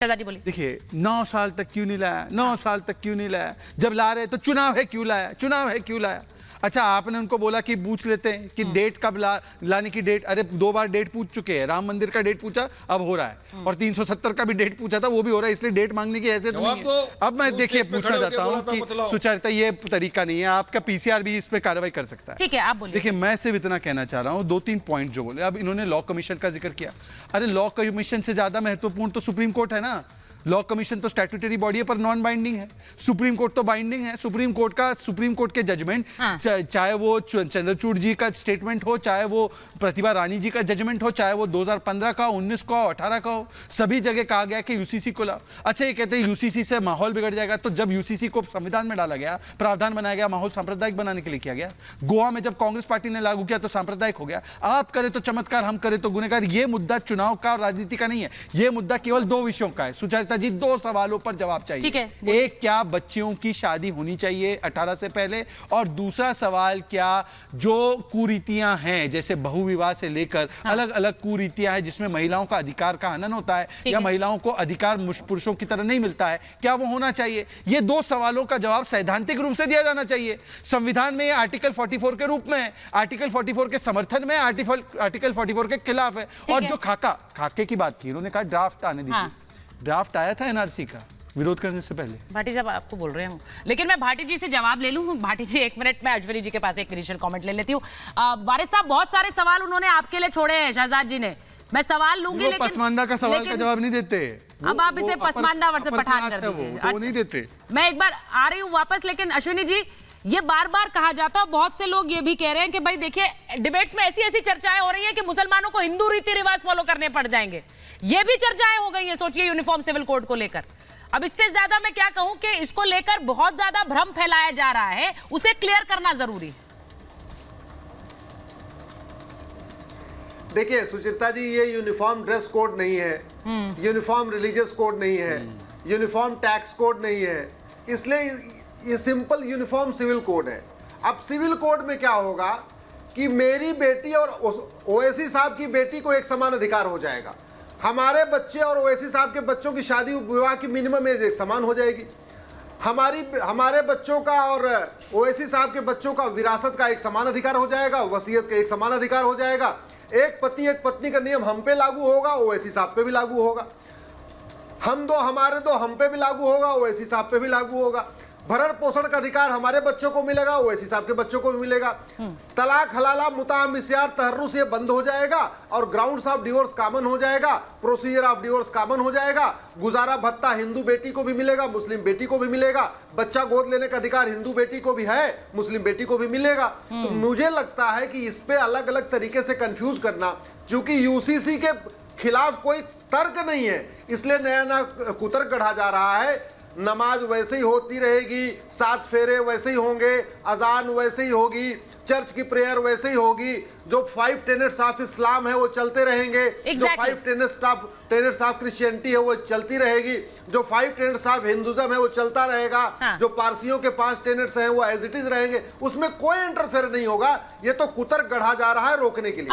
देखिए 9 साल तक क्यों नहीं लाया, 9 साल तक क्यों नहीं लाया, जब ला रहे तो चुनाव है क्यों लाया, चुनाव है क्यों लाया। अच्छा आपने उनको बोला कि पूछ लेते हैं कि डेट कब लाने की डेट, अरे 2 बार डेट पूछ चुके हैं, राम मंदिर का डेट पूछा अब हो रहा है, और 370 का भी डेट पूछा था वो भी हो रहा है, इसलिए डेट मांगने की ऐसे तो नहीं है। अब मैं देखिए पूछना चाहता हूँ कि सुचरिता ये तरीका नहीं है, आपका पीसीआर भी इस पे कार्रवाई कर सकता है। ठीक है आप बोलिए। देखिए मैं सिर्फ इतना कहना चाह रहा हूँ, 2-3 पॉइंट जो बोले। अब इन्होंने लॉ कमीशन का जिक्र किया, अरे लॉ कमीशन से ज्यादा महत्वपूर्ण तो सुप्रीम कोर्ट है ना। लॉ कमीशन तो स्टैट्यूटरी बॉडी है पर नॉन बाइंडिंग है, सुप्रीम कोर्ट तो बाइंडिंग है। सुप्रीम कोर्ट के जजमेंट, चाहे वो चंद्रचूड़ जी का स्टेटमेंट हो, चाहे वो प्रतिभा रानी जी का जजमेंट हो, चाहे वो 2015 का, 19 का, 18 का हो, सभी जगह कहा गया कि यूसीसी को लाओ। अच्छा ये कहते हैं यूसीसी से माहौल बिगड़ जाएगा, तो जब यूसीसी को संविधान में डाला गया, प्रावधान बनाया गया, माहौल सांप्रदायिक बनाने के लिए किया गया। गोवा में जब कांग्रेस पार्टी ने लागू किया तो सांप्रदायिक हो गया। आप करें तो चमत्कार, हम करें तो गुनहगार। ये मुद्दा चुनाव का और राजनीति का नहीं है, ये मुद्दा केवल 2 विषयों का है। सुचरिता जी 2 सवालों पर जवाब चाहिए। एक, क्या बच्चियों की शादी होनी चाहिए 18 से पहले, और दूसरा सवाल, क्या जो कुरीतियां हैं जैसे बहुविवाह से लेकर अलग अलग कुरीतियां हैं जिसमें महिलाओं का अधिकार का हनन होता है या महिलाओं को अधिकार पुरुषों की तरह नहीं मिलता है, क्या वो होना चाहिए। ये 2 सवालों का जवाब सैद्धांतिक रूप से दिया जाना चाहिए। संविधान में आर्टिकल 44 के रूप में, आर्टिकल 44 के समर्थन में, आर्टिकल 44 के खिलाफ है। और जो खाके की बात की, उन्होंने कहा ड्राफ्ट आने दीजिए। ड्राफ्ट आया था एनआरसी का विरोध करने से पहले। भाटी साहब आपको बोल रहे हैं, लेकिन मैं भाटी जी से जवाब ले लूं। भाटी जी 1 मिनट में अश्विनी जी के पास एक इनिशियल कमेंट ले लेती हूँ। वारिस साहब बहुत सारे सवाल उन्होंने आपके लिए छोड़े हैं, शहजाद जी ने। मैं सवाल लूंगी लेकिन पसमानदा का सवाल का जवाब नहीं देते। अब आप इसे पसमानदा वर्सेस पठान कर दीजिए, वो नहीं देते। मैं एक बार आ रही हूँ वापस, लेकिन अश्विनी जी ये बार बार कहा जाता है, बहुत से लोग ये भी कह रहे हैं कि भाई देखिए डिबेट्स में ऐसी ऐसी चर्चाएं हो रही हैं कि मुसलमानों को हिंदू रीति रिवाज फॉलो करने पड़ जाएंगे। ये भी चर्चाएं हो गई हैं, सोचिए यूनिफॉर्म सिविल कोड को लेकर। अब इससे ज्यादा मैं क्या कहूं कि इसको लेकर बहुत ज्यादा भ्रम फैलाया जा रहा है, उसे क्लियर करना जरूरी। देखिए सुचित्रा जी, ये यूनिफॉर्म ड्रेस कोड नहीं है, यूनिफॉर्म रिलीजियस कोड नहीं है, यूनिफॉर्म टैक्स कोड नहीं है, इसलिए ये सिंपल यूनिफॉर्म सिविल कोड है। अब सिविल कोड में क्या होगा कि मेरी बेटी और ओवैसी साहब की बेटी को एक समान अधिकार हो जाएगा, हमारे बच्चे और ओवैसी साहब के बच्चों की शादी विवाह की मिनिमम एज एक समान हो जाएगी, हमारे बच्चों का और ओवैसी साहब के बच्चों का विरासत का एक समान अधिकार हो जाएगा, वसीयत का एक समान अधिकार हो जाएगा। एक पति एक पत्नी का नियम हम पे लागू होगा, ओवैसी साहब पे भी लागू होगा। हमारे दो हम पे भी लागू होगा, ओवैसी साहब पे भी लागू होगा। भरण पोषण का अधिकार हमारे बच्चों को मिलेगा, ओवैसी साहब के बच्चों को भी मिलेगा। तलाक, हलाला, मुता, मिस्यार, तहर्रुस ये बंद हो जाएगा और ग्राउंड्स ऑफ डिवोर्स कॉमन हो जाएगा, प्रोसीजर ऑफ डिवोर्स कॉमन हो जाएगा। गुजारा भत्ता हिंदू बेटी को भी मिलेगा, मुस्लिम बेटी को भी मिलेगा। बच्चा गोद लेने का अधिकार हिंदू बेटी को भी है, मुस्लिम बेटी को भी मिलेगा। तो मुझे लगता है कि इस पे अलग अलग तरीके से कंफ्यूज करना, क्योंकि यूसीसी के खिलाफ कोई तर्क नहीं है, इसलिए नया कुतर्क गढ़ा जा रहा है। नमाज वैसे ही होती रहेगी, 7 फेरे वैसे ही होंगे, अजान वैसे ही होगी, चर्च की प्रेयर वैसे ही होगी, जो 5 टेनेट्स ऑफ इस्लाम है वो चलते रहेंगे, जो 5 टेनेट्स ऑफ क्रिश्चियनिटी है वो चलती रहेगी, जो 5 टेनेट्स ऑफ हिंदुज्म है वो चलता रहेगा, जो पारसियों के 5 टेनेट्स हैं वो एज इट इज रहेंगे, उसमें कोई इंटरफेयर नहीं होगा। ये तो कुतर्क गढ़ा जा रहा है रोकने के लिए।